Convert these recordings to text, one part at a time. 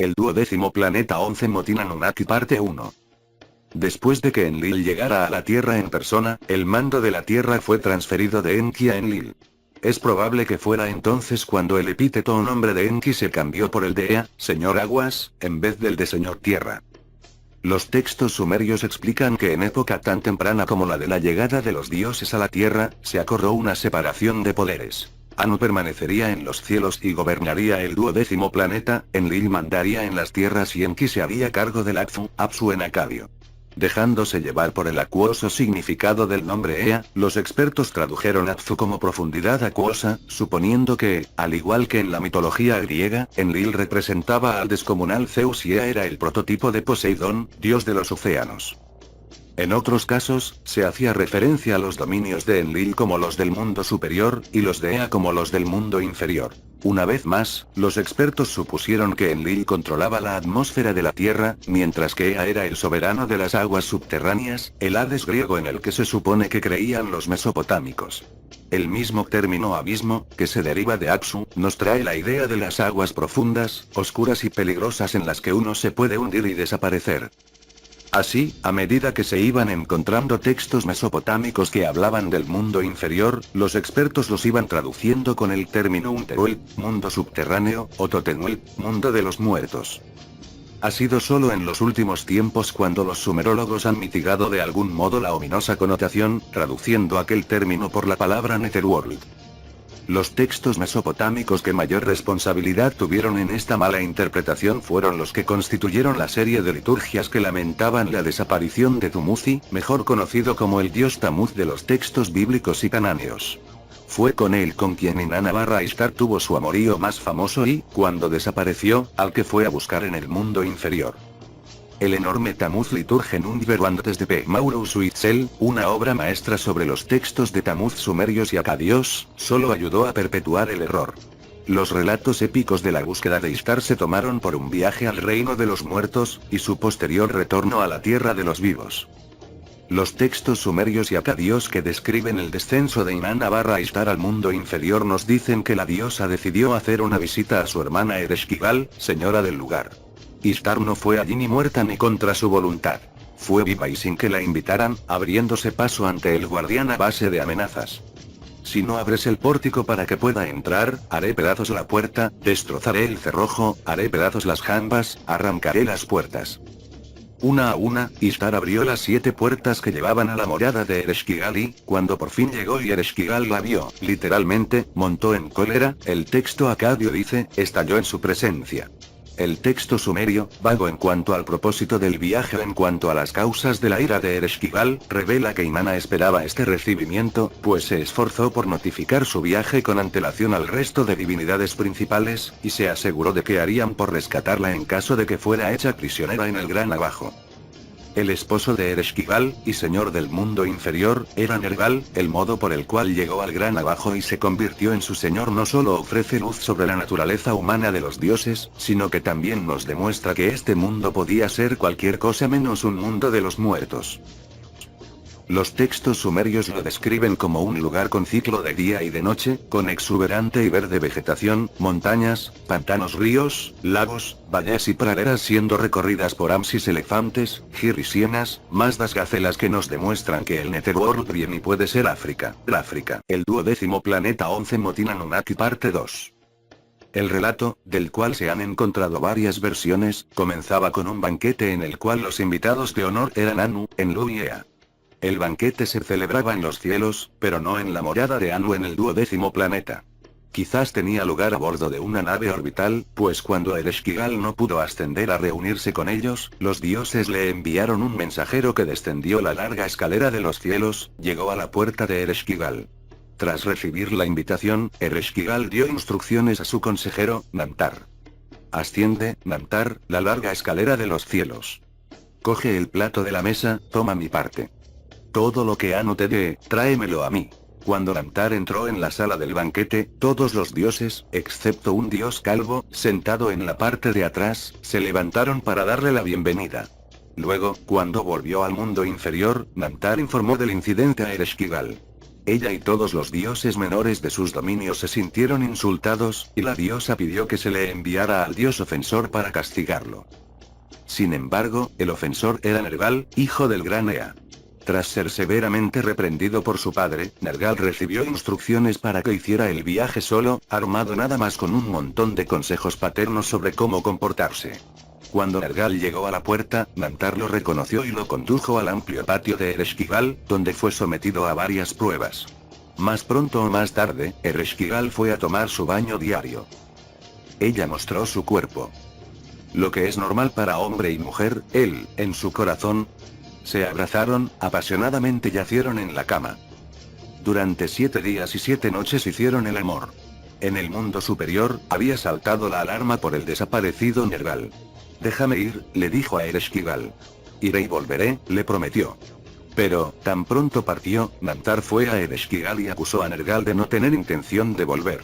El 12º planeta 11 Motin Anunnaki parte 1. Después de que Enlil llegara a la Tierra en persona, el mando de la Tierra fue transferido de Enki a Enlil. Es probable que fuera entonces cuando el epíteto o nombre de Enki se cambió por el de Ea, Señor Aguas, en vez del de Señor Tierra. Los textos sumerios explican que en época tan temprana como la de la llegada de los dioses a la Tierra, se acordó una separación de poderes. Anu permanecería en los cielos y gobernaría el 12º planeta, Enlil mandaría en las tierras y Enki se haría cargo del Apsu en acadio. Dejándose llevar por el acuoso significado del nombre Ea, los expertos tradujeron Apsu como profundidad acuosa, suponiendo que, al igual que en la mitología griega, Enlil representaba al descomunal Zeus y Ea era el prototipo de Poseidón, dios de los océanos. En otros casos, se hacía referencia a los dominios de Enlil como los del mundo superior, y los de Ea como los del mundo inferior. Una vez más, los expertos supusieron que Enlil controlaba la atmósfera de la Tierra, mientras que Ea era el soberano de las aguas subterráneas, el Hades griego en el que se supone que creían los mesopotámicos. El mismo término abismo, que se deriva de Apsu, nos trae la idea de las aguas profundas, oscuras y peligrosas en las que uno se puede hundir y desaparecer. Así, a medida que se iban encontrando textos mesopotámicos que hablaban del mundo inferior, los expertos los iban traduciendo con el término Unterwelt, mundo subterráneo, o Totenwelt, mundo de los muertos. Ha sido solo en los últimos tiempos cuando los sumerólogos han mitigado de algún modo la ominosa connotación, traduciendo aquel término por la palabra Netherworld. Los textos mesopotámicos que mayor responsabilidad tuvieron en esta mala interpretación fueron los que constituyeron la serie de liturgias que lamentaban la desaparición de Tumuzi, mejor conocido como el dios Tamuz de los textos bíblicos y canáneos. Fue con él con quien Inanna/Ishtar tuvo su amorío más famoso y, cuando desapareció, al que fue a buscar en el mundo inferior. El enorme Tamuz Liturgen Unverwandt de P. Maurus Huitzel, una obra maestra sobre los textos de Tamuz sumerios y acadios, solo ayudó a perpetuar el error. Los relatos épicos de la búsqueda de Ishtar se tomaron por un viaje al reino de los muertos, y su posterior retorno a la tierra de los vivos. Los textos sumerios y acadios que describen el descenso de Inanna/Ishtar al mundo inferior nos dicen que la diosa decidió hacer una visita a su hermana Ereshkigal, señora del lugar. Ishtar no fue allí ni muerta ni contra su voluntad. Fue viva y sin que la invitaran, abriéndose paso ante el guardián a base de amenazas. Si no abres el pórtico para que pueda entrar, haré pedazos la puerta, destrozaré el cerrojo, haré pedazos las jambas, arrancaré las puertas. Una a una, Ishtar abrió las 7 puertas que llevaban a la morada de Ereshkigal y, cuando por fin llegó y Ereshkigal la vio, literalmente, montó en cólera. El texto acadio dice, estalló en su presencia. El texto sumerio, vago en cuanto al propósito del viaje o en cuanto a las causas de la ira de Ereshkigal, revela que Inanna esperaba este recibimiento, pues se esforzó por notificar su viaje con antelación al resto de divinidades principales, y se aseguró de que harían por rescatarla en caso de que fuera hecha prisionera en el Gran Abajo. El esposo de Ereshkigal, y señor del mundo inferior, era Nergal. El modo por el cual llegó al Gran Abajo y se convirtió en su señor no solo ofrece luz sobre la naturaleza humana de los dioses, sino que también nos demuestra que este mundo podía ser cualquier cosa menos un mundo de los muertos. Los textos sumerios lo describen como un lugar con ciclo de día y de noche, con exuberante y verde vegetación, montañas, pantanos, ríos, lagos, valles y praderas siendo recorridas por Amsis elefantes, girisienas, Mazdas gacelas que nos demuestran que el Netherworld bien y puede ser África. El 12º planeta 11 Motin Anunnaki parte 2. El relato, del cual se han encontrado varias versiones, comenzaba con un banquete en el cual los invitados de honor eran Anu, Enlil y Ea. El banquete se celebraba en los cielos, pero no en la morada de Anu en el 12º planeta. Quizás tenía lugar a bordo de una nave orbital, pues cuando Ereshkigal no pudo ascender a reunirse con ellos, los dioses le enviaron un mensajero que descendió la larga escalera de los cielos, llegó a la puerta de Ereshkigal. Tras recibir la invitación, Ereshkigal dio instrucciones a su consejero, Namtar. Asciende, Namtar, la larga escalera de los cielos. Coge el plato de la mesa, toma mi parte. Todo lo que Anu te dé, tráemelo a mí. Cuando Namtar entró en la sala del banquete, todos los dioses, excepto un dios calvo, sentado en la parte de atrás, se levantaron para darle la bienvenida. Luego, cuando volvió al mundo inferior, Namtar informó del incidente a Ereshkigal. Ella y todos los dioses menores de sus dominios se sintieron insultados, y la diosa pidió que se le enviara al dios ofensor para castigarlo. Sin embargo, el ofensor era Nergal, hijo del gran Ea. Tras ser severamente reprendido por su padre, Nergal recibió instrucciones para que hiciera el viaje solo, armado nada más con un montón de consejos paternos sobre cómo comportarse. Cuando Nergal llegó a la puerta, Namtar lo reconoció y lo condujo al amplio patio de Ereshkigal, donde fue sometido a varias pruebas. Más pronto o más tarde, Ereshkigal fue a tomar su baño diario. Ella mostró su cuerpo. Lo que es normal para hombre y mujer, él, en su corazón. Se abrazaron, apasionadamente yacieron en la cama. Durante 7 días y 7 noches hicieron el amor. En el mundo superior, había saltado la alarma por el desaparecido Nergal. Déjame ir, le dijo a Ereshkigal. Iré y volveré, le prometió. Pero, tan pronto partió, Namtar fue a Ereshkigal y acusó a Nergal de no tener intención de volver.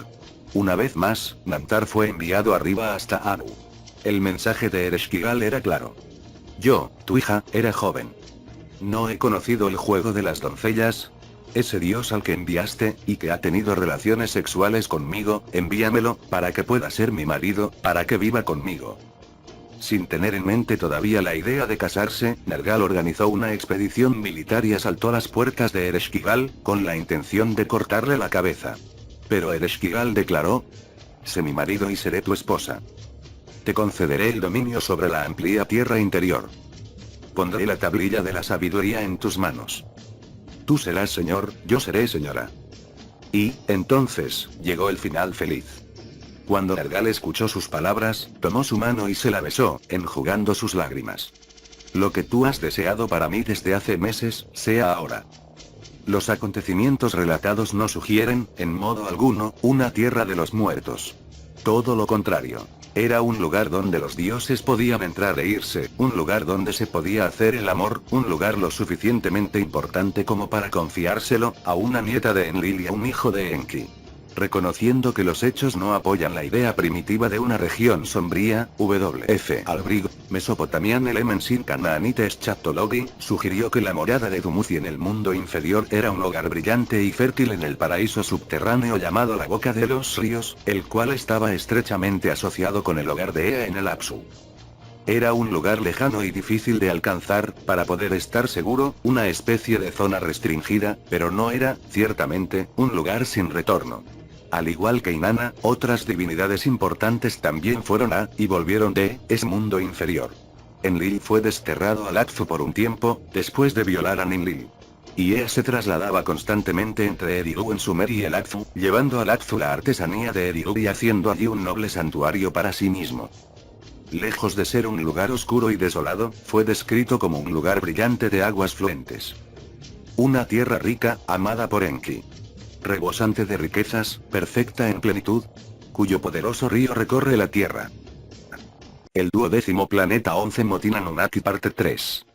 Una vez más, Namtar fue enviado arriba hasta Anu. El mensaje de Ereshkigal era claro. Yo, tu hija, era joven. No he conocido el juego de las doncellas. Ese dios al que enviaste, y que ha tenido relaciones sexuales conmigo, envíamelo, para que pueda ser mi marido, para que viva conmigo. Sin tener en mente todavía la idea de casarse, Nergal organizó una expedición militar y asaltó las puertas de Ereshkigal, con la intención de cortarle la cabeza. Pero Ereshkigal declaró: sé mi marido y seré tu esposa. Te concederé el dominio sobre la amplia tierra interior. Pondré la tablilla de la sabiduría en tus manos. Tú serás señor, yo seré señora. Y, entonces, llegó el final feliz. Cuando Nergal escuchó sus palabras, tomó su mano y se la besó, enjugando sus lágrimas. Lo que tú has deseado para mí desde hace meses, sea ahora. Los acontecimientos relatados no sugieren, en modo alguno, una tierra de los muertos. Todo lo contrario. Era un lugar donde los dioses podían entrar e irse, un lugar donde se podía hacer el amor, un lugar lo suficientemente importante como para confiárselo a una nieta de Enlil y a un hijo de Enki. Reconociendo que los hechos no apoyan la idea primitiva de una región sombría, W.F. Albrigo, Mesopotamian Elemensin Canaanites Chaptology, sugirió que la morada de Dumuzi en el mundo inferior era un hogar brillante y fértil en el paraíso subterráneo llamado la Boca de los Ríos, el cual estaba estrechamente asociado con el hogar de Ea en el Apsu. Era un lugar lejano y difícil de alcanzar, para poder estar seguro, una especie de zona restringida, pero no era, ciertamente, un lugar sin retorno. Al igual que Inanna, otras divinidades importantes también fueron a, y volvieron de, ese mundo inferior. Enlil fue desterrado al Apsu por un tiempo, después de violar a Ninlil. Y Ea se trasladaba constantemente entre Eridu en Sumer y el Apsu, llevando al Apsu la artesanía de Eridu y haciendo allí un noble santuario para sí mismo. Lejos de ser un lugar oscuro y desolado, fue descrito como un lugar brillante de aguas fluentes. Una tierra rica, amada por Enki. Rebosante de riquezas, perfecta en plenitud, cuyo poderoso río recorre la tierra. El 12º planeta 11 Motin Anunnaki parte 3.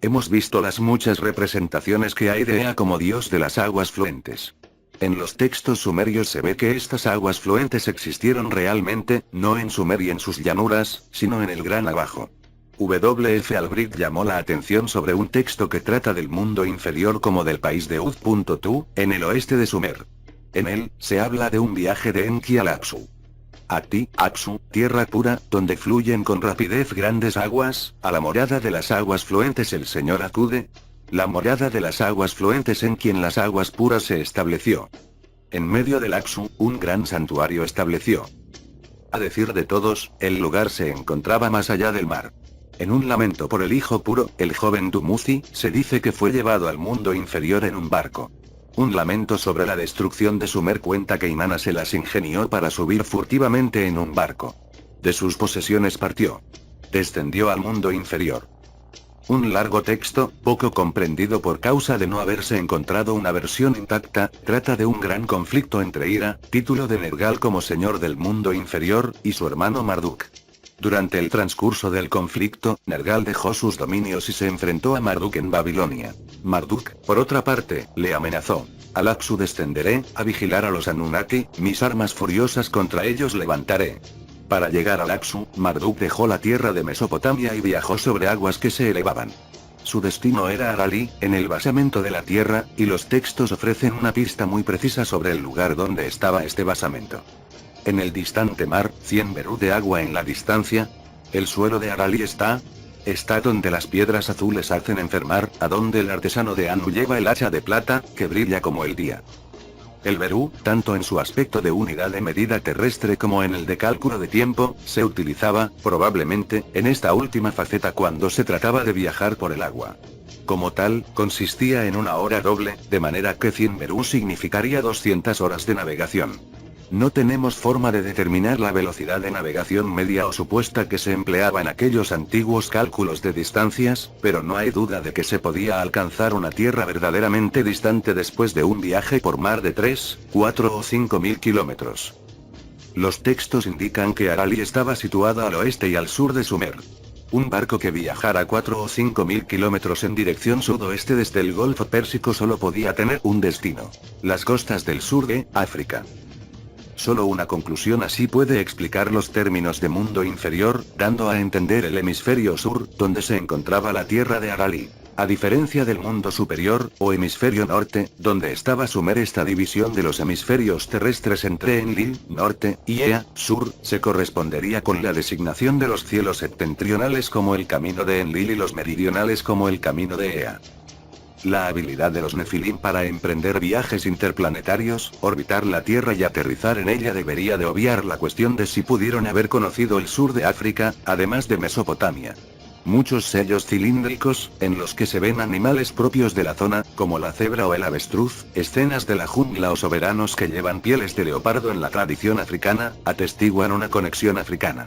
Hemos visto las muchas representaciones que hay de Ea como dios de las aguas fluentes. En los textos sumerios se ve que estas aguas fluentes existieron realmente, no en Sumer y en sus llanuras, sino en el Gran Abajo. W.F. Albright llamó la atención sobre un texto que trata del mundo inferior como del país de Ud.tu, en el oeste de Sumer. En él, se habla de un viaje de Enki al Apsu. Ati, Apsu, tierra pura, donde fluyen con rapidez grandes aguas, a la morada de las aguas fluentes el Señor acude. La morada de las aguas fluentes en quien las aguas puras se estableció. En medio del Apsu, un gran santuario estableció. A decir de todos, el lugar se encontraba más allá del mar. En un lamento por el hijo puro, el joven Dumuzi, se dice que fue llevado al mundo inferior en un barco. Un lamento sobre la destrucción de Sumer cuenta que Inanna se las ingenió para subir furtivamente en un barco. De sus posesiones partió. Descendió al mundo inferior. Un largo texto, poco comprendido por causa de no haberse encontrado una versión intacta, trata de un gran conflicto entre Ira, título de Nergal como señor del mundo inferior, y su hermano Marduk. Durante el transcurso del conflicto, Nergal dejó sus dominios y se enfrentó a Marduk en Babilonia. Marduk, por otra parte, le amenazó. Al Apsu descenderé, a vigilar a los Anunnaki, mis armas furiosas contra ellos levantaré. Para llegar al Apsu, Marduk dejó la tierra de Mesopotamia y viajó sobre aguas que se elevaban. Su destino era Arali, en el basamento de la Tierra, y los textos ofrecen una pista muy precisa sobre el lugar donde estaba este basamento. En el distante mar, 100 berú de agua en la distancia. El suelo de Arali está donde las piedras azules hacen enfermar, a donde el artesano de Anu lleva el hacha de plata, que brilla como el día. El berú, tanto en su aspecto de unidad de medida terrestre como en el de cálculo de tiempo, se utilizaba, probablemente, en esta última faceta cuando se trataba de viajar por el agua. Como tal, consistía en una hora doble, de manera que 100 berú significaría 200 horas de navegación. No tenemos forma de determinar la velocidad de navegación media o supuesta que se empleaba en aquellos antiguos cálculos de distancias, pero no hay duda de que se podía alcanzar una tierra verdaderamente distante después de un viaje por mar de 3, 4 o 5 mil kilómetros. Los textos indican que Arali estaba situada al oeste y al sur de Sumer. Un barco que viajara 4 o 5 mil kilómetros en dirección sudoeste desde el Golfo Pérsico solo podía tener un destino: las costas del sur de África. Solo una conclusión así puede explicar los términos de mundo inferior, dando a entender el hemisferio sur, donde se encontraba la tierra de Arali. A diferencia del mundo superior, o hemisferio norte, donde estaba Sumer. Esta división de los hemisferios terrestres entre Enlil, norte, y Ea, sur, se correspondería con la designación de los cielos septentrionales como el camino de Enlil y los meridionales como el camino de Ea. La habilidad de los Nefilim para emprender viajes interplanetarios, orbitar la Tierra y aterrizar en ella debería de obviar la cuestión de si pudieron haber conocido el sur de África, además de Mesopotamia. Muchos sellos cilíndricos, en los que se ven animales propios de la zona, como la cebra o el avestruz, escenas de la jungla o soberanos que llevan pieles de leopardo en la tradición africana, atestiguan una conexión africana.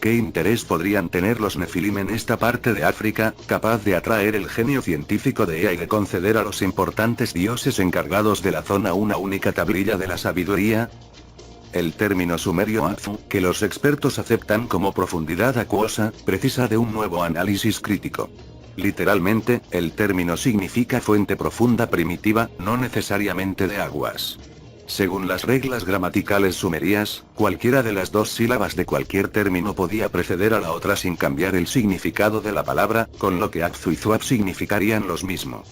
¿Qué interés podrían tener los Nefilim en esta parte de África, capaz de atraer el genio científico de Ea y de conceder a los importantes dioses encargados de la zona una única tablilla de la sabiduría? El término sumerio Azu, que los expertos aceptan como profundidad acuosa, precisa de un nuevo análisis crítico. Literalmente, el término significa fuente profunda primitiva, no necesariamente de aguas. Según las reglas gramaticales sumerias, cualquiera de las dos sílabas de cualquier término podía preceder a la otra sin cambiar el significado de la palabra, con lo que Azu y Zuab significarían los mismo.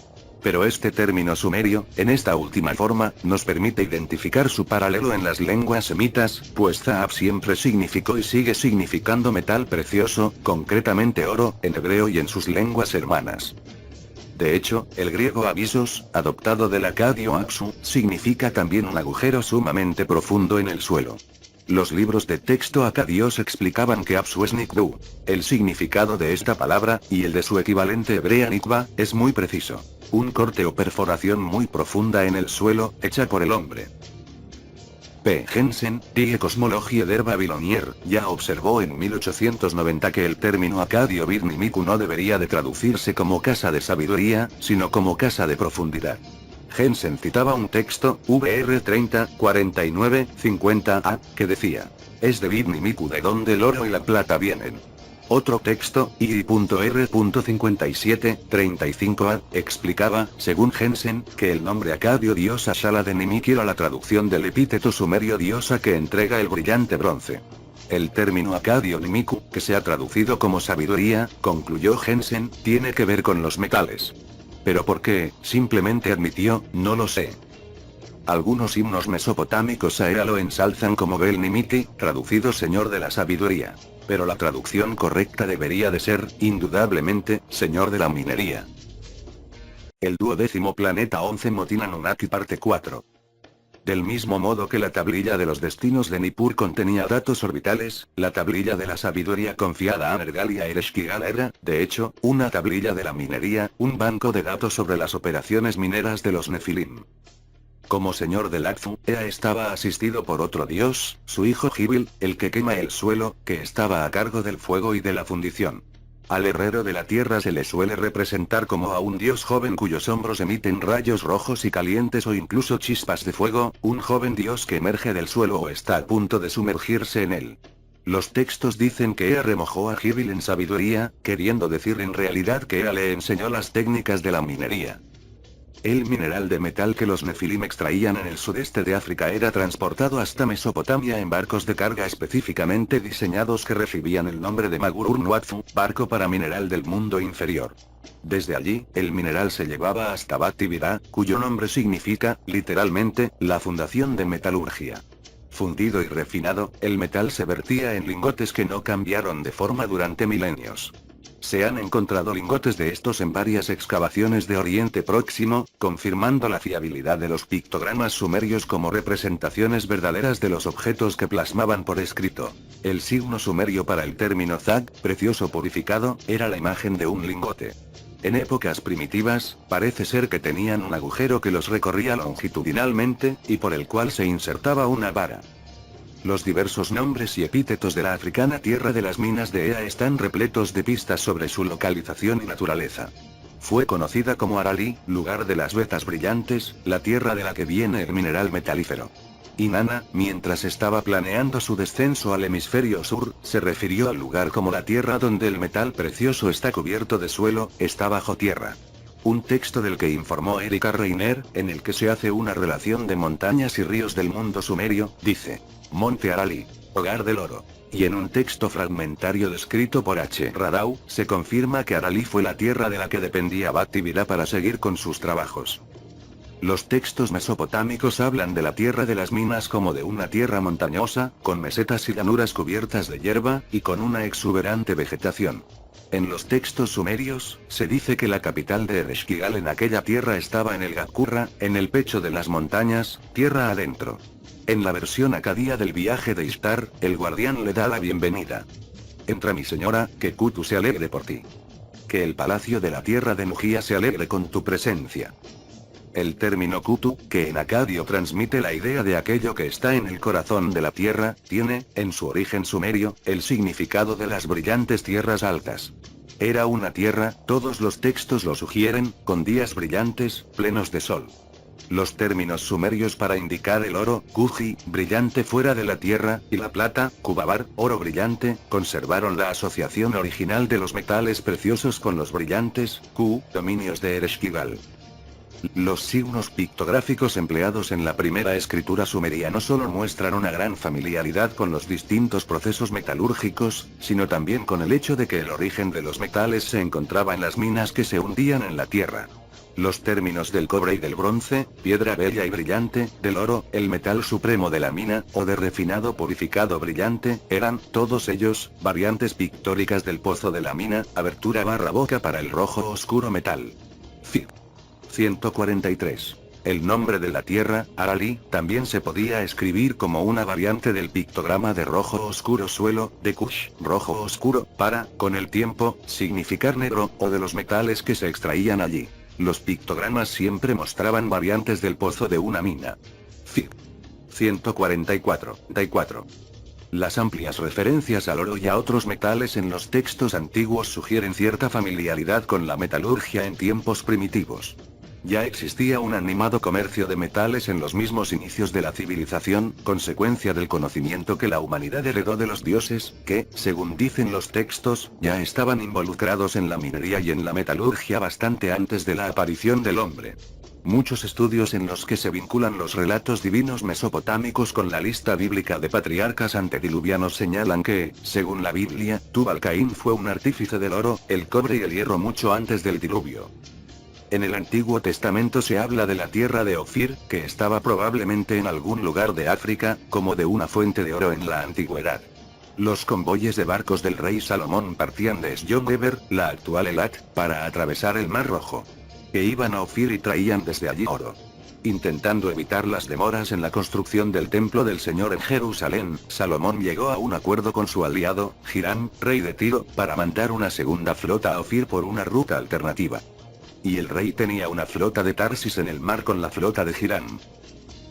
Pero este término sumerio, en esta última forma, nos permite identificar su paralelo en las lenguas semitas, pues Zaab siempre significó y sigue significando metal precioso, concretamente oro, en hebreo y en sus lenguas hermanas. De hecho, el griego abisos, adoptado del acadio Aksu, significa también un agujero sumamente profundo en el suelo. Los libros de texto acadios explicaban que Apsu es Nikbu. El significado de esta palabra, y el de su equivalente hebrea Nikba, es muy preciso: un corte o perforación muy profunda en el suelo, hecha por el hombre. P. Jensen, Die Kosmologie der Babylonier, ya observó en 1890 que el término acadio Birnimiku no debería de traducirse como casa de sabiduría, sino como casa de profundidad. Jensen citaba un texto, VR 30, 49, 50a, que decía: es de Birnimiku de donde el oro y la plata vienen. Otro texto, I.R.57, 35a, explicaba, según Jensen, que el nombre acadio diosa Shala de Nimiki era la traducción del epíteto sumerio diosa que entrega el brillante bronce. El término acadio Nimiku, que se ha traducido como sabiduría, concluyó Jensen, tiene que ver con los metales. ¿Pero por qué? Simplemente admitió, no lo sé. Algunos himnos mesopotámicos a Ea lo ensalzan como Bel Nimiti, traducido Señor de la Sabiduría. Pero la traducción correcta debería de ser, indudablemente, Señor de la Minería. El 12º planeta 11 Motin Anunnaki parte 4. Del mismo modo que la tablilla de los destinos de Nippur contenía datos orbitales, la tablilla de la sabiduría confiada a Nergal y a Ereshkigal era, de hecho, una tablilla de la minería, un banco de datos sobre las operaciones mineras de los Nefilim. Como señor del Akzu, Ea estaba asistido por otro dios, su hijo Gibil, el que quema el suelo, que estaba a cargo del fuego y de la fundición. Al herrero de la tierra se le suele representar como a un dios joven cuyos hombros emiten rayos rojos y calientes o incluso chispas de fuego, un joven dios que emerge del suelo o está a punto de sumergirse en él. Los textos dicen que Ea remojó a Gibil en sabiduría, queriendo decir en realidad que Ea le enseñó las técnicas de la minería. El mineral de metal que los Nefilim extraían en el sudeste de África era transportado hasta Mesopotamia en barcos de carga específicamente diseñados que recibían el nombre de Magur Urnuatfu, barco para mineral del mundo inferior. Desde allí, el mineral se llevaba hasta Bhakti Vidha, cuyo nombre significa, literalmente, la fundación de metalurgia. Fundido y refinado, el metal se vertía en lingotes que no cambiaron de forma durante milenios. Se han encontrado lingotes de estos en varias excavaciones de Oriente Próximo, confirmando la fiabilidad de los pictogramas sumerios como representaciones verdaderas de los objetos que plasmaban por escrito. El signo sumerio para el término zag, precioso purificado, era la imagen de un lingote. En épocas primitivas, parece ser que tenían un agujero que los recorría longitudinalmente, y por el cual se insertaba una vara. Los diversos nombres y epítetos de la africana tierra de las minas de Ea están repletos de pistas sobre su localización y naturaleza. Fue conocida como Arali, lugar de las vetas brillantes, la tierra de la que viene el mineral metalífero. Inanna, mientras estaba planeando su descenso al hemisferio sur, se refirió al lugar como la tierra donde el metal precioso está cubierto de suelo, está bajo tierra. Un texto del que informó Erika Reiner, en el que se hace una relación de montañas y ríos del mundo sumerio, dice: Monte Arali, hogar del oro. Y en un texto fragmentario descrito por H. Radau, se confirma que Arali fue la tierra de la que dependía Bhakti Vidha para seguir con sus trabajos. Los textos mesopotámicos hablan de la tierra de las minas como de una tierra montañosa, con mesetas y llanuras cubiertas de hierba, y con una exuberante vegetación. En los textos sumerios, se dice que la capital de Ereshkigal en aquella tierra estaba en el Gakkurra, en el pecho de las montañas, tierra adentro. En la versión acadía del viaje de Ishtar, el guardián le da la bienvenida. Entra mi señora, que Kutu se alegre por ti. Que el palacio de la tierra de Mugía se alegre con tu presencia. El término Kutu, que en acadio transmite la idea de aquello que está en el corazón de la tierra, tiene, en su origen sumerio, el significado de las brillantes tierras altas. Era una tierra, todos los textos lo sugieren, con días brillantes, plenos de sol. Los términos sumerios para indicar el oro, Kuji, brillante fuera de la tierra, y la plata, Kubabar, oro brillante, conservaron la asociación original de los metales preciosos con los brillantes, Ku, dominios de Ereshkigal. Los signos pictográficos empleados en la primera escritura sumeria no solo muestran una gran familiaridad con los distintos procesos metalúrgicos, sino también con el hecho de que el origen de los metales se encontraba en las minas que se hundían en la tierra. Los términos del cobre y del bronce, piedra bella y brillante, del oro, el metal supremo de la mina, o de refinado purificado brillante, eran, todos ellos, variantes pictóricas del pozo de la mina, abertura barra boca para el rojo oscuro metal. Fig. 143. El nombre de la tierra, Arali, también se podía escribir como una variante del pictograma de rojo oscuro suelo, de Kush, rojo oscuro, para, con el tiempo, significar negro, o de los metales que se extraían allí. Los pictogramas siempre mostraban variantes del pozo de una mina. Fig. 144. Las amplias referencias al oro y a otros metales en los textos antiguos sugieren cierta familiaridad con la metalurgia en tiempos primitivos. Ya existía un animado comercio de metales en los mismos inicios de la civilización, consecuencia del conocimiento que la humanidad heredó de los dioses, que, según dicen los textos, ya estaban involucrados en la minería y en la metalurgia bastante antes de la aparición del hombre. Muchos estudios en los que se vinculan los relatos divinos mesopotámicos con la lista bíblica de patriarcas antediluvianos señalan que, según la Biblia, Tubal-Caín fue un artífice del oro, el cobre y el hierro mucho antes del diluvio. En el Antiguo Testamento se habla de la tierra de Ofir, que estaba probablemente en algún lugar de África, como de una fuente de oro en la antigüedad. Los convoyes de barcos del rey Salomón partían de Esyon-Geber, la actual Elat, para atravesar el Mar Rojo. Que iban a Ofir y traían desde allí oro. Intentando evitar las demoras en la construcción del templo del Señor en Jerusalén, Salomón llegó a un acuerdo con su aliado, Hiram, rey de Tiro, para mandar una segunda flota a Ofir por una ruta alternativa. Y el rey tenía una flota de Tarsis en el mar con la flota de Hiram.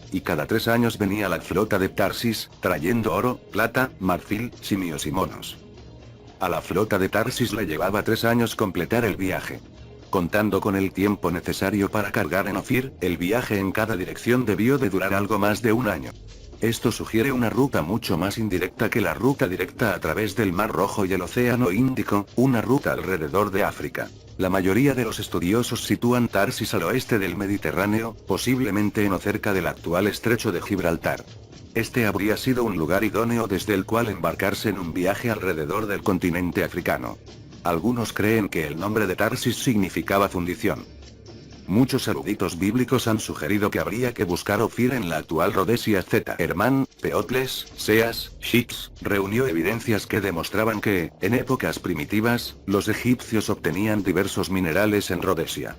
Y cada 3 años venía la flota de Tarsis, trayendo oro, plata, marfil, simios y monos. A la flota de Tarsis le llevaba 3 años completar el viaje. Contando con el tiempo necesario para cargar en Ofir, el viaje en cada dirección debió de durar algo más de 1 año. Esto sugiere una ruta mucho más indirecta que la ruta directa a través del Mar Rojo y el Océano Índico, una ruta alrededor de África. La mayoría de los estudiosos sitúan Tarsis al oeste del Mediterráneo, posiblemente en o cerca del actual estrecho de Gibraltar. Este habría sido un lugar idóneo desde el cual embarcarse en un viaje alrededor del continente africano. Algunos creen que el nombre de Tarsis significaba fundición. Muchos eruditos bíblicos han sugerido que habría que buscar Ofir en la actual Rodesia. Z. Hermán, Teocles, Seas, Shix, reunió evidencias que demostraban que, en épocas primitivas, los egipcios obtenían diversos minerales en Rodesia.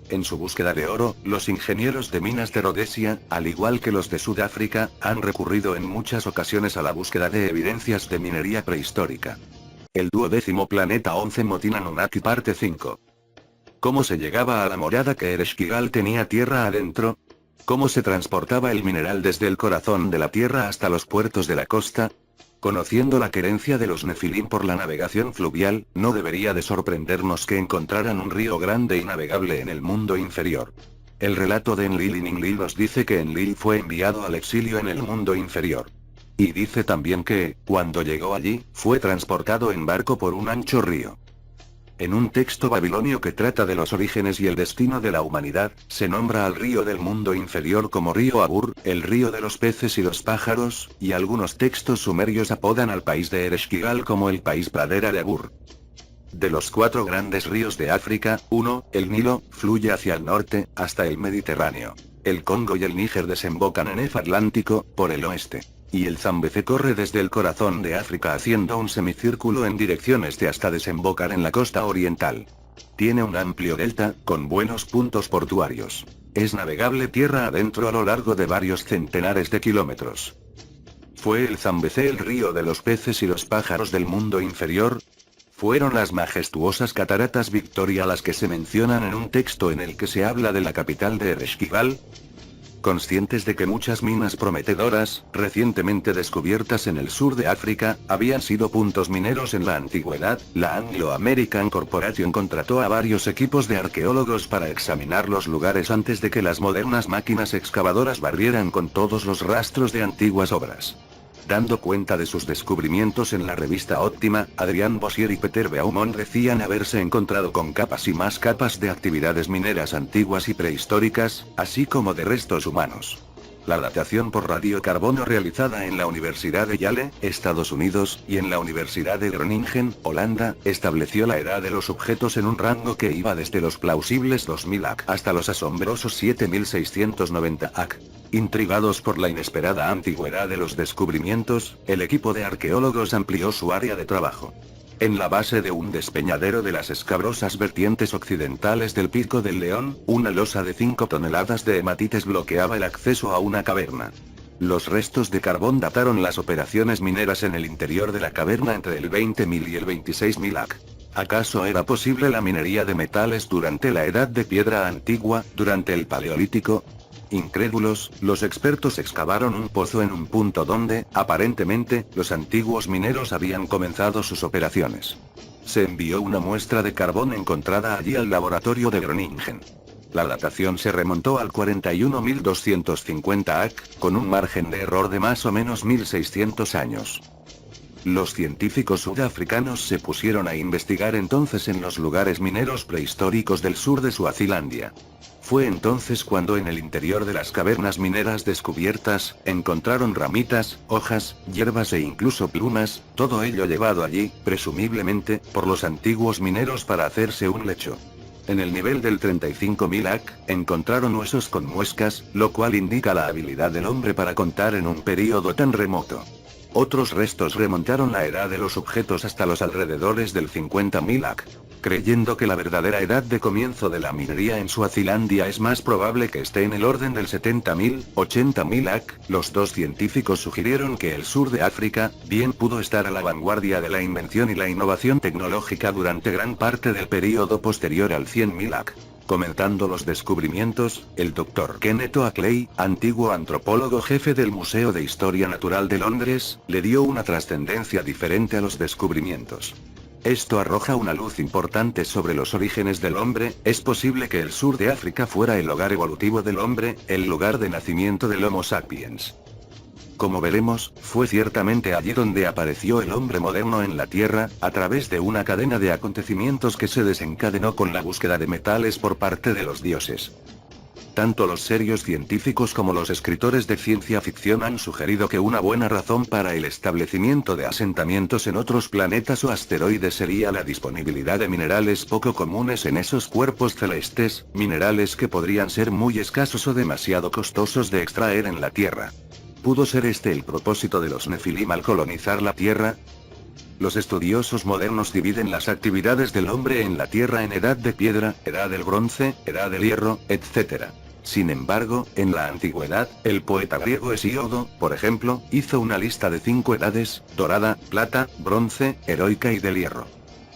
En su búsqueda de oro, los ingenieros de minas de Rodesia, al igual que los de Sudáfrica, han recurrido en muchas ocasiones a la búsqueda de evidencias de minería prehistórica. El 12º planeta 11 Motin Anunnaki parte 5. ¿Cómo se llegaba a la morada que Ereshkigal tenía tierra adentro? ¿Cómo se transportaba el mineral desde el corazón de la tierra hasta los puertos de la costa? Conociendo la querencia de los Nefilim por la navegación fluvial, no debería de sorprendernos que encontraran un río grande y navegable en el mundo inferior. El relato de Enlil y Ninlil nos dice que Enlil fue enviado al exilio en el mundo inferior. Y dice también que, cuando llegó allí, fue transportado en barco por un ancho río. En un texto babilonio que trata de los orígenes y el destino de la humanidad, se nombra al río del mundo inferior como río Abur, el río de los peces y los pájaros, y algunos textos sumerios apodan al país de Ereshkigal como el país pradera de Abur. De los 4 grandes ríos de África, uno, el Nilo, fluye hacia el norte, hasta el Mediterráneo. El Congo y el Níger desembocan en el Atlántico, por el oeste. Y el Zambeze corre desde el corazón de África haciendo un semicírculo en dirección este hasta desembocar en la costa oriental. Tiene un amplio delta, con buenos puntos portuarios. Es navegable tierra adentro a lo largo de varios centenares de kilómetros. ¿Fue el Zambeze el río de los peces y los pájaros del mundo inferior? ¿Fueron las majestuosas cataratas Victoria las que se mencionan en un texto en el que se habla de la capital de Ereshkigal? Conscientes de que muchas minas prometedoras, recientemente descubiertas en el sur de África, habían sido puntos mineros en la antigüedad, la Anglo American Corporation contrató a varios equipos de arqueólogos para examinar los lugares antes de que las modernas máquinas excavadoras barrieran con todos los rastros de antiguas obras. Dando cuenta de sus descubrimientos en la revista Óptima, Adrián Bossier y Peter Beaumont decían haberse encontrado con capas y más capas de actividades mineras antiguas y prehistóricas, así como de restos humanos. La datación por radiocarbono realizada en la Universidad de Yale, Estados Unidos, y en la Universidad de Groningen, Holanda, estableció la edad de los objetos en un rango que iba desde los plausibles 2000 AC hasta los asombrosos 7690 AC. Intrigados por la inesperada antigüedad de los descubrimientos, el equipo de arqueólogos amplió su área de trabajo. En la base de un despeñadero de las escabrosas vertientes occidentales del Pico del León, una losa de 5 toneladas de hematites bloqueaba el acceso a una caverna. Los restos de carbón dataron las operaciones mineras en el interior de la caverna entre el 20.000 y el 26.000 AC. ¿Acaso era posible la minería de metales durante la Edad de Piedra Antigua, durante el Paleolítico? Incrédulos, los expertos excavaron un pozo en un punto donde, aparentemente, los antiguos mineros habían comenzado sus operaciones. Se envió una muestra de carbón encontrada allí al laboratorio de Groningen. La datación se remontó al 41.250 AC, con un margen de error de más o menos 1.600 años. Los científicos sudafricanos se pusieron a investigar entonces en los lugares mineros prehistóricos del sur de Suazilandia. Fue entonces cuando en el interior de las cavernas mineras descubiertas, encontraron ramitas, hojas, hierbas e incluso plumas, todo ello llevado allí, presumiblemente, por los antiguos mineros para hacerse un lecho. En el nivel del 35.000 AC, encontraron huesos con muescas, lo cual indica la habilidad del hombre para contar en un período tan remoto. Otros restos remontaron la edad de los objetos hasta los alrededores del 50.000 AC. Creyendo que la verdadera edad de comienzo de la minería en Suazilandia es más probable que esté en el orden del 70.000, 80.000 AC, los dos científicos sugirieron que el sur de África, bien pudo estar a la vanguardia de la invención y la innovación tecnológica durante gran parte del período posterior al 100.000 AC. Comentando los descubrimientos, el Dr. Kenneth Oakley, antiguo antropólogo jefe del Museo de Historia Natural de Londres, le dio una trascendencia diferente a los descubrimientos. Esto arroja una luz importante sobre los orígenes del hombre. Es posible que el sur de África fuera el hogar evolutivo del hombre, el lugar de nacimiento del Homo sapiens. Como veremos, fue ciertamente allí donde apareció el hombre moderno en la Tierra, a través de una cadena de acontecimientos que se desencadenó con la búsqueda de metales por parte de los dioses. tanto los serios científicos como los escritores de ciencia ficción han sugerido que una buena razón para el establecimiento de asentamientos en otros planetas o asteroides sería la disponibilidad de minerales poco comunes en esos cuerpos celestes, minerales que podrían ser muy escasos o demasiado costosos de extraer en la Tierra. ¿Pudo ser este el propósito de los Nefilim al colonizar la Tierra? Los estudiosos modernos dividen las actividades del hombre en la Tierra en edad de piedra, edad del bronce, edad del hierro, etc. Sin embargo, en la antigüedad, el poeta griego Hesíodo, por ejemplo, hizo una lista de 5 edades: dorada, plata, bronce, heroica y del hierro.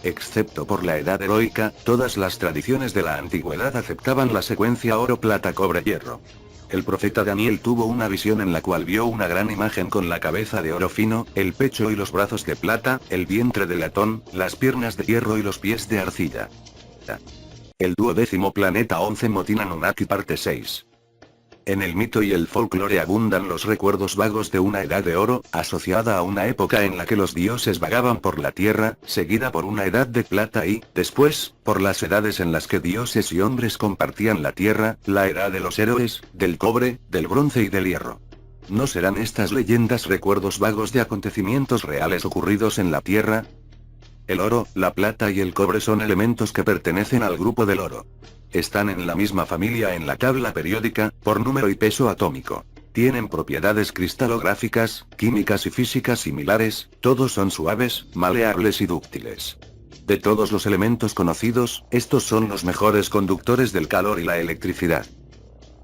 Excepto por la edad heroica, todas las tradiciones de la antigüedad aceptaban la secuencia oro, plata, cobre, hierro. El profeta Daniel tuvo una visión en la cual vio una gran imagen con la cabeza de oro fino, el pecho y los brazos de plata, el vientre de latón, las piernas de hierro y los pies de arcilla. El 12º planeta 11 Motin Anunnaki parte 6. En el mito y el folclore abundan los recuerdos vagos de una edad de oro, asociada a una época en la que los dioses vagaban por la tierra, seguida por una edad de plata y, después, por las edades en las que dioses y hombres compartían la tierra, la edad de los héroes, del cobre, del bronce y del hierro. ¿No serán estas leyendas recuerdos vagos de acontecimientos reales ocurridos en la tierra? El oro, la plata y el cobre son elementos que pertenecen al grupo del oro. Están en la misma familia en la tabla periódica, por número y peso atómico. Tienen propiedades cristalográficas, químicas y físicas similares, todos son suaves, maleables y dúctiles. De todos los elementos conocidos, estos son los mejores conductores del calor y la electricidad.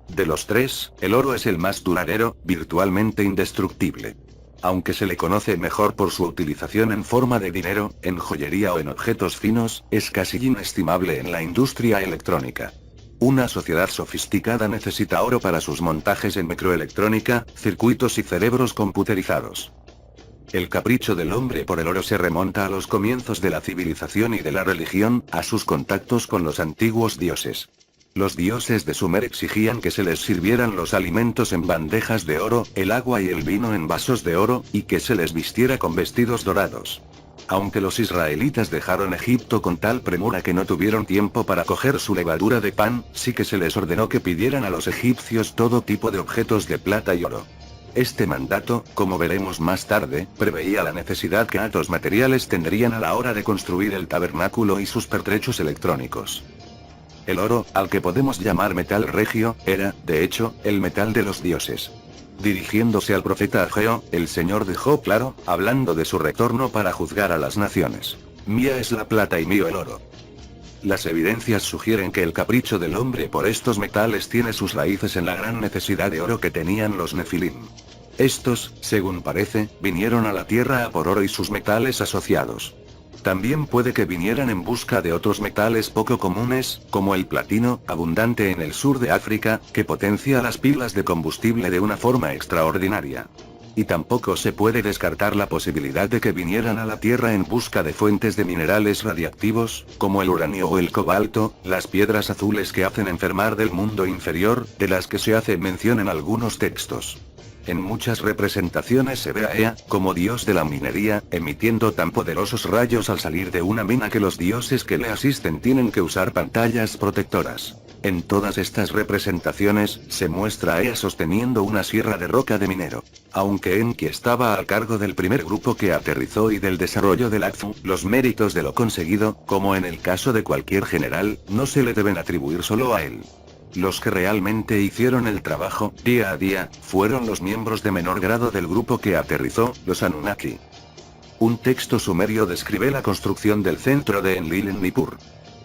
De los tres, el oro es el más duradero, virtualmente indestructible. Aunque se le conoce mejor por su utilización en forma de dinero, en joyería o en objetos finos, es casi inestimable en la industria electrónica. Una sociedad sofisticada necesita oro para sus montajes en microelectrónica, circuitos y cerebros computerizados. El capricho del hombre por el oro se remonta a los comienzos de la civilización y de la religión, a sus contactos con los antiguos dioses. Los dioses de Sumer exigían que se les sirvieran los alimentos en bandejas de oro, el agua y el vino en vasos de oro, y que se les vistiera con vestidos dorados. Aunque los israelitas dejaron Egipto con tal premura que no tuvieron tiempo para coger su levadura de pan, sí que se les ordenó que pidieran a los egipcios todo tipo de objetos de plata y oro. Este mandato, como veremos más tarde, preveía la necesidad que altos materiales tendrían a la hora de construir el tabernáculo y sus pertrechos electrónicos. El oro, al que podemos llamar metal regio, era, de hecho, el metal de los dioses. Dirigiéndose al profeta Ageo, el Señor dejó claro, hablando de su retorno para juzgar a las naciones: mía es la plata y mío el oro. Las evidencias sugieren que el capricho del hombre por estos metales tiene sus raíces en la gran necesidad de oro que tenían los Nefilim. Estos, según parece, vinieron a la Tierra a por oro y sus metales asociados. También puede que vinieran en busca de otros metales poco comunes, como el platino, abundante en el sur de África, que potencia las pilas de combustible de una forma extraordinaria. Y tampoco se puede descartar la posibilidad de que vinieran a la Tierra en busca de fuentes de minerales radiactivos, como el uranio o el cobalto, las piedras azules que hacen enfermar del mundo inferior, de las que se hace mención en algunos textos. En muchas representaciones se ve a Ea, como dios de la minería, emitiendo tan poderosos rayos al salir de una mina que los dioses que le asisten tienen que usar pantallas protectoras. En todas estas representaciones, se muestra a Ea sosteniendo una sierra de roca de minero. Aunque Enki estaba al cargo del primer grupo que aterrizó y del desarrollo del Akzu, los méritos de lo conseguido, como en el caso de cualquier general, no se le deben atribuir solo a él. Los que realmente hicieron el trabajo, día a día, fueron los miembros de menor grado del grupo que aterrizó, los Anunnaki. Un texto sumerio describe la construcción del centro de Enlil en Nippur.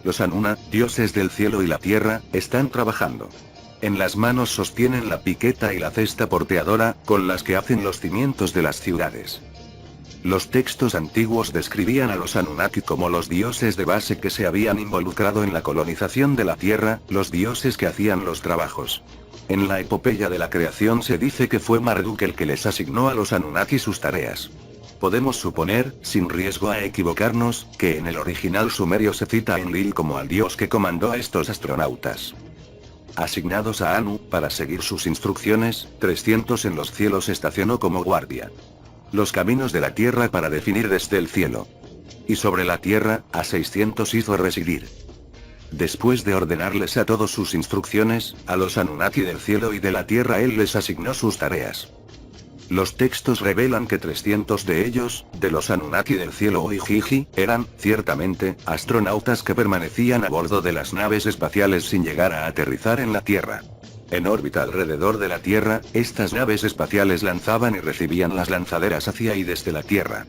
Los Anunna, dioses del cielo y la tierra, están trabajando. En las manos sostienen la piqueta y la cesta porteadora, con las que hacen los cimientos de las ciudades. Los textos antiguos describían a los Anunnaki como los dioses de base que se habían involucrado en la colonización de la Tierra, los dioses que hacían los trabajos. En la epopeya de la creación se dice que fue Marduk el que les asignó a los Anunnaki sus tareas. Podemos suponer, sin riesgo a equivocarnos, que en el original sumerio se cita a Enlil como al dios que comandó a estos astronautas. Asignados a Anu, para seguir sus instrucciones, 300 en los cielos estacionó como guardia. Los caminos de la tierra para definir desde el cielo. Y sobre la tierra, a 600 hizo residir. Después de ordenarles a todos sus instrucciones, a los Anunnaki del cielo y de la tierra él les asignó sus tareas. Los textos revelan que 300 de ellos, de los Anunnaki del cielo o Igigi, eran, ciertamente, astronautas que permanecían a bordo de las naves espaciales sin llegar a aterrizar en la Tierra. En órbita alrededor de la Tierra, estas naves espaciales lanzaban y recibían las lanzaderas hacia y desde la Tierra.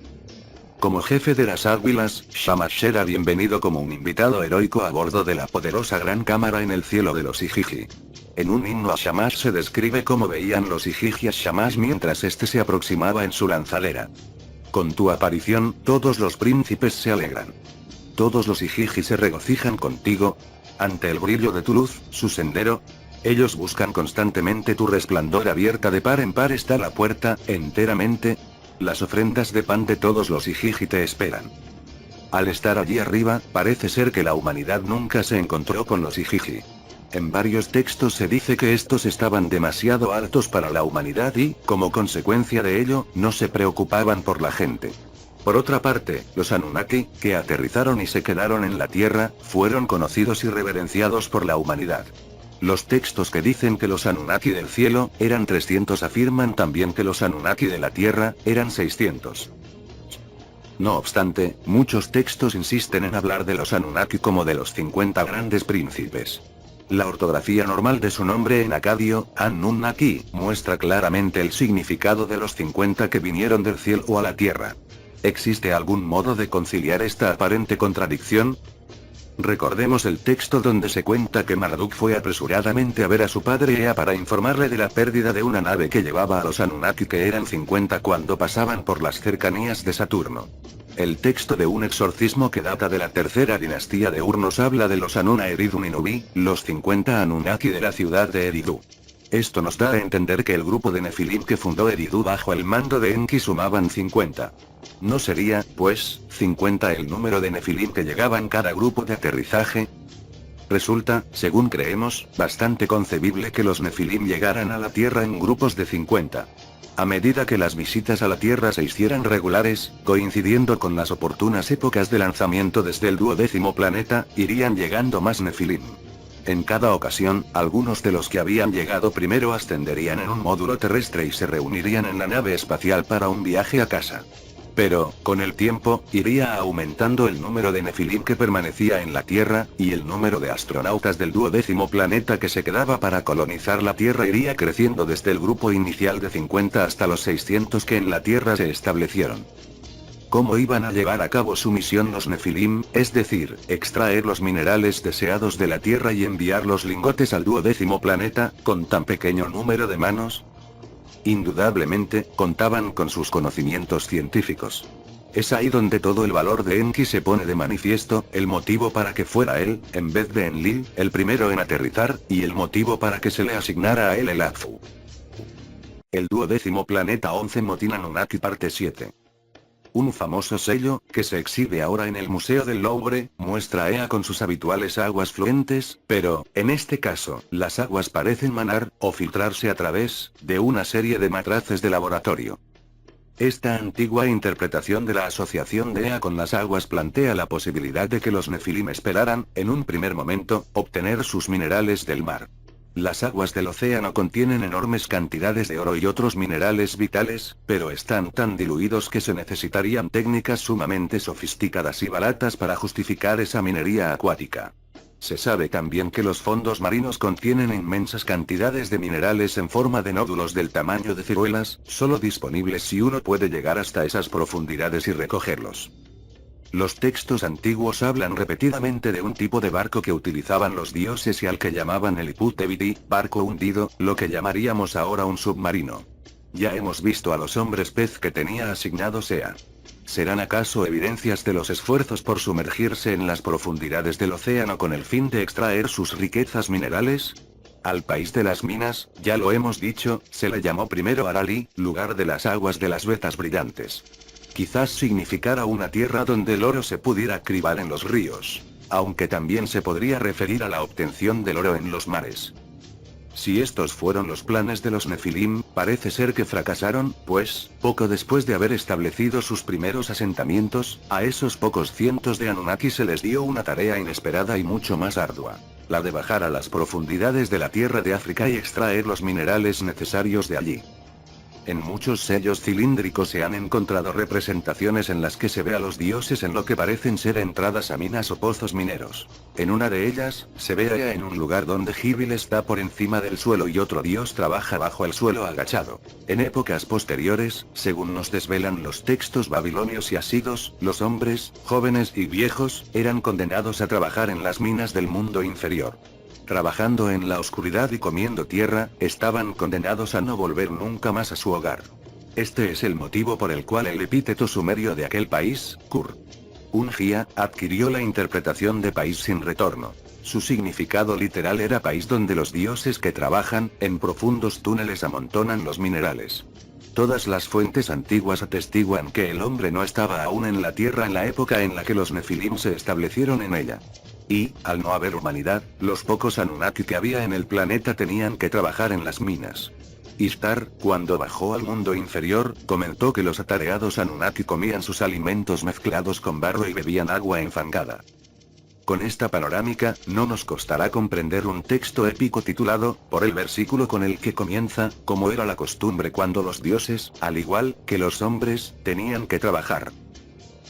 Como jefe de las Águilas, Shamash era bienvenido como un invitado heroico a bordo de la poderosa gran cámara en el cielo de los Igigi. En un himno a Shamash se describe cómo veían los Igigi a Shamash mientras este se aproximaba en su lanzadera. Con tu aparición, todos los príncipes se alegran. Todos los Igigi se regocijan contigo. Ante el brillo de tu luz, su sendero. Ellos buscan constantemente tu resplandor, abierta de par en par está la puerta, enteramente. Las ofrendas de pan de todos los Igigi te esperan. Al estar allí arriba, parece ser que la humanidad nunca se encontró con los Igigi. En varios textos se dice que estos estaban demasiado altos para la humanidad y, como consecuencia de ello, no se preocupaban por la gente. Por otra parte, los Anunnaki, que aterrizaron y se quedaron en la Tierra, fueron conocidos y reverenciados por la humanidad. Los textos que dicen que los Anunnaki del cielo eran 300 afirman también que los Anunnaki de la Tierra eran 600. No obstante, muchos textos insisten en hablar de los Anunnaki como de los 50 grandes príncipes. La ortografía normal de su nombre en acadio, Anunnaki, muestra claramente el significado de los 50 que vinieron del cielo a la Tierra. ¿Existe algún modo de conciliar esta aparente contradicción? Recordemos el texto donde se cuenta que Marduk fue apresuradamente a ver a su padre Ea para informarle de la pérdida de una nave que llevaba a los Anunnaki que eran 50 cuando pasaban por las cercanías de Saturno. El texto de un exorcismo que data de la tercera dinastía de Ur nos habla de los Anuna Eridu Ninubi, los 50 Anunnaki de la ciudad de Eridu. Esto nos da a entender que el grupo de Nefilim que fundó Eridu bajo el mando de Enki sumaban 50. ¿No sería, pues, 50 el número de Nefilim que llegaban cada grupo de aterrizaje? Resulta, según creemos, bastante concebible que los Nefilim llegaran a la Tierra en grupos de 50. A medida que las visitas a la Tierra se hicieran regulares, coincidiendo con las oportunas épocas de lanzamiento desde el 12º planeta, irían llegando más Nefilim. En cada ocasión, algunos de los que habían llegado primero ascenderían en un módulo terrestre y se reunirían en la nave espacial para un viaje a casa. Pero, con el tiempo, iría aumentando el número de Nefilim que permanecía en la Tierra, y el número de astronautas del 12º planeta que se quedaba para colonizar la Tierra iría creciendo desde el grupo inicial de 50 hasta los 600 que en la Tierra se establecieron. ¿Cómo iban a llevar a cabo su misión los Nefilim, es decir, extraer los minerales deseados de la Tierra y enviar los lingotes al 12º planeta, con tan pequeño número de manos? Indudablemente, contaban con sus conocimientos científicos. Es ahí donde todo el valor de Enki se pone de manifiesto, el motivo para que fuera él, en vez de Enlil, el primero en aterrizar, y el motivo para que se le asignara a él el Afu. El 12º planeta 11 Motin Anunnaki parte 7. Un famoso sello, que se exhibe ahora en el Museo del Louvre, muestra a Ea con sus habituales aguas fluentes, pero, en este caso, las aguas parecen manar, o filtrarse a través, de una serie de matraces de laboratorio. Esta antigua interpretación de la asociación de Ea con las aguas plantea la posibilidad de que los Nefilim esperaran, en un primer momento, obtener sus minerales del mar. Las aguas del océano contienen enormes cantidades de oro y otros minerales vitales, pero están tan diluidos que se necesitarían técnicas sumamente sofisticadas y baratas para justificar esa minería acuática. Se sabe también que los fondos marinos contienen inmensas cantidades de minerales en forma de nódulos del tamaño de ciruelas, solo disponibles si uno puede llegar hasta esas profundidades y recogerlos. Los textos antiguos hablan repetidamente de un tipo de barco que utilizaban los dioses y al que llamaban el Iput-Tebiti, barco hundido, lo que llamaríamos ahora un submarino. Ya hemos visto a los hombres pez que tenía asignados Ea. ¿Serán acaso evidencias de los esfuerzos por sumergirse en las profundidades del océano con el fin de extraer sus riquezas minerales? Al país de las minas, ya lo hemos dicho, se le llamó primero Arali, lugar de las aguas de las vetas brillantes. Quizás significara una tierra donde el oro se pudiera cribar en los ríos, aunque también se podría referir a la obtención del oro en los mares. Si estos fueron los planes de los Nefilim, parece ser que fracasaron, pues, poco después de haber establecido sus primeros asentamientos, a esos pocos cientos de Anunnaki se les dio una tarea inesperada y mucho más ardua. La de bajar a las profundidades de la tierra de África y extraer los minerales necesarios de allí. En muchos sellos cilíndricos se han encontrado representaciones en las que se ve a los dioses en lo que parecen ser entradas a minas o pozos mineros. En una de ellas, se ve a Ea en un lugar donde Gibil está por encima del suelo y otro dios trabaja bajo el suelo agachado. En épocas posteriores, según nos desvelan los textos babilonios y asirios, los hombres, jóvenes y viejos, eran condenados a trabajar en las minas del mundo inferior. Trabajando en la oscuridad y comiendo tierra, estaban condenados a no volver nunca más a su hogar. Este es el motivo por el cual el epíteto sumerio de aquel país, Kur, Ungia, adquirió la interpretación de país sin retorno. Su significado literal era país donde los dioses que trabajan, en profundos túneles amontonan los minerales. Todas las fuentes antiguas atestiguan que el hombre no estaba aún en la tierra en la época en la que los Nefilim se establecieron en ella. Y, al no haber humanidad, los pocos Anunnaki que había en el planeta tenían que trabajar en las minas. Ishtar, cuando bajó al mundo inferior, comentó que los atareados Anunnaki comían sus alimentos mezclados con barro y bebían agua enfangada. Con esta panorámica, no nos costará comprender un texto épico titulado, por el versículo con el que comienza, como era la costumbre cuando los dioses, al igual que los hombres, tenían que trabajar.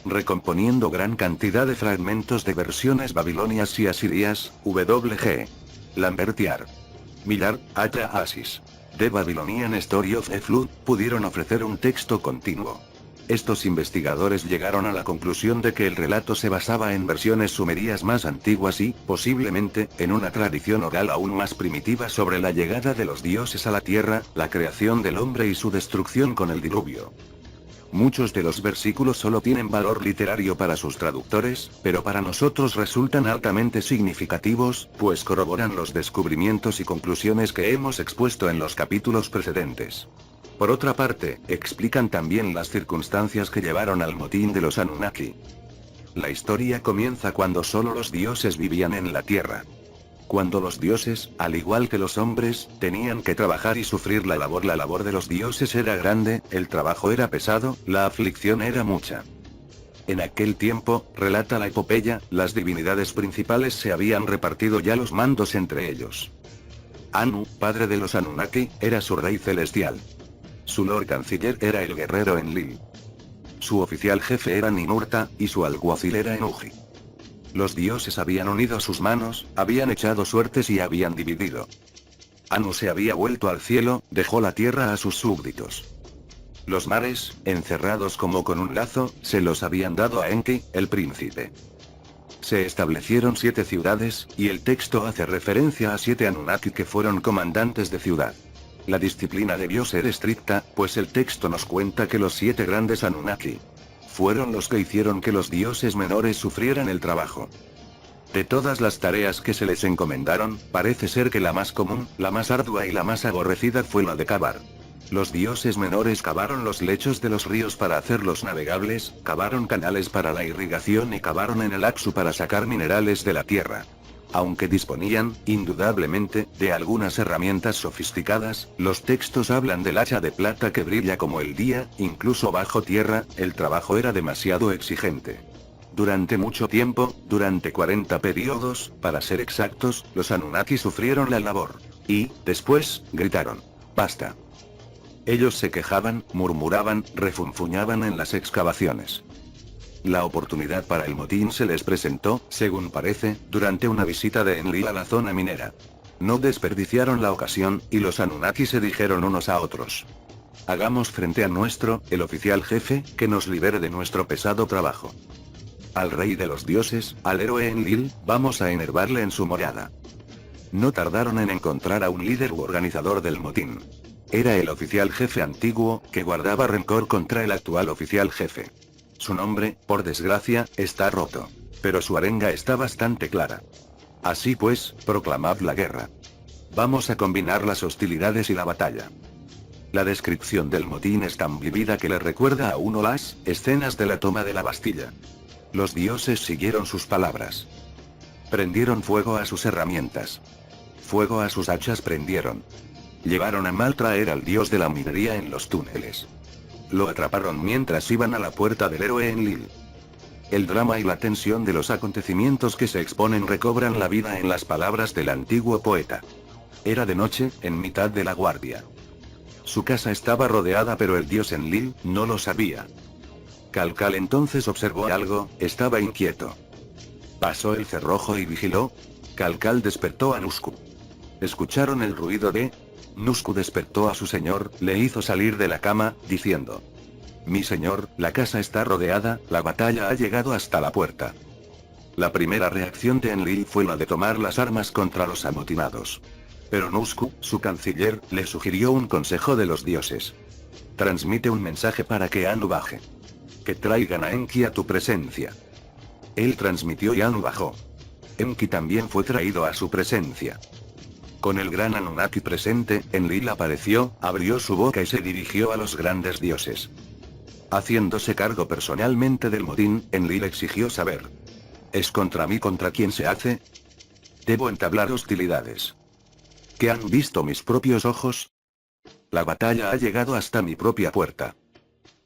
Recomponiendo gran cantidad de fragmentos de versiones babilonias y asirias, W.G. Lambertiar, Millar, H. Asis, The Babylonian Story of the Flood, pudieron ofrecer un texto continuo. Estos investigadores llegaron a la conclusión de que el relato se basaba en versiones sumerias más antiguas y, posiblemente, en una tradición oral aún más primitiva sobre la llegada de los dioses a la tierra, la creación del hombre y su destrucción con el diluvio. Muchos de los versículos solo tienen valor literario para sus traductores, pero para nosotros resultan altamente significativos, pues corroboran los descubrimientos y conclusiones que hemos expuesto en los capítulos precedentes. Por otra parte, explican también las circunstancias que llevaron al motín de los Anunnaki. La historia comienza cuando solo los dioses vivían en la tierra. Cuando los dioses, al igual que los hombres, tenían que trabajar y sufrir la labor de los dioses era grande, el trabajo era pesado, la aflicción era mucha. En aquel tiempo, relata la epopeya, las divinidades principales se habían repartido ya los mandos entre ellos. Anu, padre de los Anunnaki, era su rey celestial. Su Lord Canciller era el guerrero Enlil. Su oficial jefe era Ninurta, y su alguacil era Enlil. Los dioses habían unido sus manos, habían echado suertes y habían dividido. Anu se había vuelto al cielo, dejó la tierra a sus súbditos. Los mares, encerrados como con un lazo, se los habían dado a Enki, el príncipe. Se establecieron 7 ciudades, y el texto hace referencia a 7 Anunnaki que fueron comandantes de ciudad. La disciplina debió ser estricta, pues el texto nos cuenta que los 7 grandes Anunnaki fueron los que hicieron que los dioses menores sufrieran el trabajo. De todas las tareas que se les encomendaron, parece ser que la más común, la más ardua y la más aborrecida fue la de cavar. Los dioses menores cavaron los lechos de los ríos para hacerlos navegables, cavaron canales para la irrigación y cavaron en el Aksu para sacar minerales de la tierra. Aunque disponían, indudablemente, de algunas herramientas sofisticadas, los textos hablan del hacha de plata que brilla como el día, incluso bajo tierra, el trabajo era demasiado exigente. Durante mucho tiempo, durante 40 periodos, para ser exactos, los Anunnaki sufrieron la labor. Y, después, gritaron: ¡basta! Ellos se quejaban, murmuraban, refunfuñaban en las excavaciones. La oportunidad para el motín se les presentó, según parece, durante una visita de Enlil a la zona minera. No desperdiciaron la ocasión, y los Anunnaki se dijeron unos a otros: hagamos frente a nuestro, el oficial jefe, que nos libere de nuestro pesado trabajo. Al rey de los dioses, al héroe Enlil, vamos a enervarle en su morada. No tardaron en encontrar a un líder u organizador del motín. Era el oficial jefe antiguo, que guardaba rencor contra el actual oficial jefe. Su nombre, por desgracia, está roto. Pero su arenga está bastante clara. Así pues, proclamad la guerra. Vamos a combinar las hostilidades y la batalla. La descripción del motín es tan vívida que le recuerda a uno las escenas de la toma de la Bastilla. Los dioses siguieron sus palabras. Prendieron fuego a sus herramientas. fuego a sus hachas prendieron. Llevaron a mal traer al dios de la minería en los túneles. Lo atraparon mientras iban a la puerta del héroe Enlil. El drama y la tensión de los acontecimientos que se exponen recobran la vida en las palabras del antiguo poeta. Era de noche, en mitad de la guardia. Su casa estaba rodeada, pero el dios Enlil no lo sabía. Calcal entonces observó algo, estaba inquieto. Pasó el cerrojo y vigiló. Calcal despertó a Nusku. Escucharon el ruido de... Nusku despertó a su señor, le hizo salir de la cama, diciendo: mi señor, la casa está rodeada, la batalla ha llegado hasta la puerta. La primera reacción de Enlil fue la de tomar las armas contra los amotinados. Pero Nusku, su canciller, le sugirió un consejo de los dioses. Transmite un mensaje para que Anu baje. Que traigan a Enki a tu presencia. Él transmitió y Anu bajó. Enki también fue traído a su presencia. Con el gran Anunnaki presente, Enlil apareció, abrió su boca y se dirigió a los grandes dioses. Haciéndose cargo personalmente del motín, Enlil exigió saber: ¿es contra mí contra quien se hace? Debo entablar hostilidades. ¿Qué han visto mis propios ojos? La batalla ha llegado hasta mi propia puerta.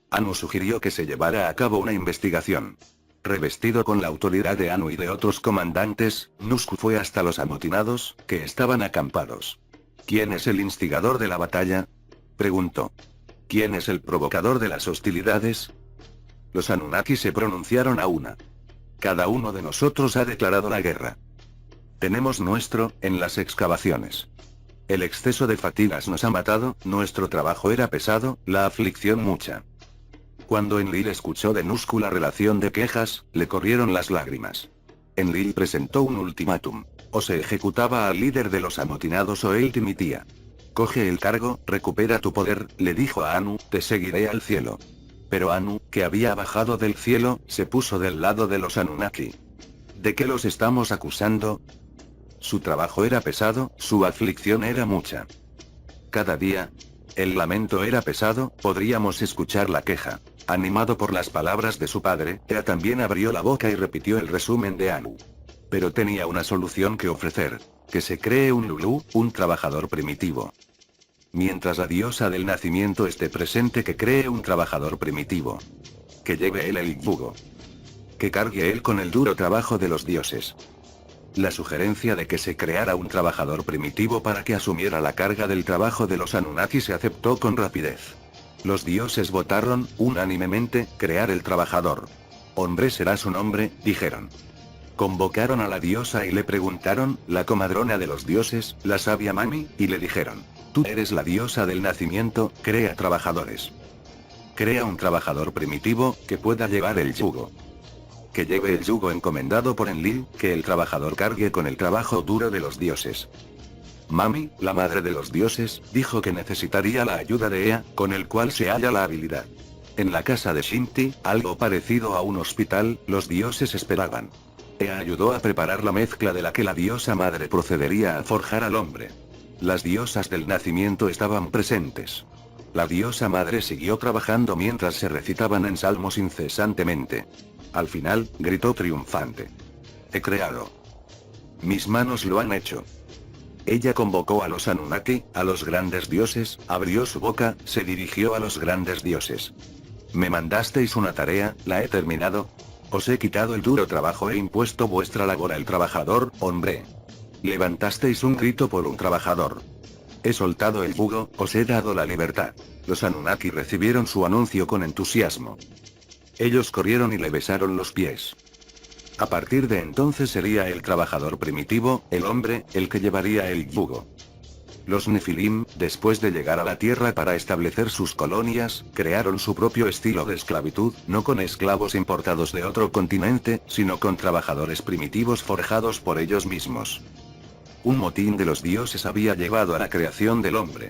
Anu sugirió que se llevara a cabo una investigación. Revestido con la autoridad de Anu y de otros comandantes, Nusku fue hasta los amotinados, que estaban acampados. ¿Quién es el instigador de la batalla?, preguntó. ¿Quién es el provocador de las hostilidades? Los Anunnaki se pronunciaron a una. Cada uno de nosotros ha declarado la guerra. Tenemos nuestro, en las excavaciones. El exceso de fatigas nos ha matado, nuestro trabajo era pesado, la aflicción mucha. Cuando Enlil escuchó de Nusku la relación de quejas, le corrieron las lágrimas. Enlil presentó un ultimátum: o se ejecutaba al líder de los amotinados o él dimitía. Coge el cargo, recupera tu poder, le dijo a Anu, te seguiré al cielo. Pero Anu, que había bajado del cielo, se puso del lado de los Anunnaki. ¿De qué los estamos acusando? Su trabajo era pesado, su aflicción era mucha. Cada día, el lamento era pesado, podríamos escuchar la queja. Animado por las palabras de su padre, Ea también abrió la boca y repitió el resumen de Anu. Pero tenía una solución que ofrecer: que se cree un Lulu, un trabajador primitivo. Mientras la diosa del nacimiento esté presente, que cree un trabajador primitivo. Que lleve él el yugo. Que cargue él con el duro trabajo de los dioses. La sugerencia de que se creara un trabajador primitivo para que asumiera la carga del trabajo de los Anunnaki se aceptó con rapidez. Los dioses votaron, unánimemente, crear el trabajador. Hombre será su nombre, dijeron. Convocaron a la diosa y le preguntaron, la comadrona de los dioses, la sabia Mami, y le dijeron: tú eres la diosa del nacimiento, crea trabajadores. Crea un trabajador primitivo, que pueda llevar el yugo. Que lleve el yugo encomendado por Enlil, que el trabajador cargue con el trabajo duro de los dioses. Mami, la madre de los dioses, dijo que necesitaría la ayuda de Ea, con el cual se halla la habilidad. En la casa de Shinti, algo parecido a un hospital, los dioses esperaban. Ea ayudó a preparar la mezcla de la que la diosa madre procedería a forjar al hombre. Las diosas del nacimiento estaban presentes. La diosa madre siguió trabajando mientras se recitaban en salmos incesantemente. Al final, gritó triunfante: he creado. Mis manos lo han hecho. Ella convocó a los Anunnaki, a los grandes dioses, abrió su boca, se dirigió a los grandes dioses. Me mandasteis una tarea, la he terminado. Os he quitado el duro trabajo, he impuesto vuestra labor al trabajador, hombre. Levantasteis un grito por un trabajador. He soltado el yugo, os he dado la libertad. Los Anunnaki recibieron su anuncio con entusiasmo. Ellos corrieron y le besaron los pies. A partir de entonces sería el trabajador primitivo, el hombre, el que llevaría el yugo. Los Nefilim, después de llegar a la Tierra para establecer sus colonias, crearon su propio estilo de esclavitud, no con esclavos importados de otro continente, sino con trabajadores primitivos forjados por ellos mismos. Un motín de los dioses había llevado a la creación del hombre.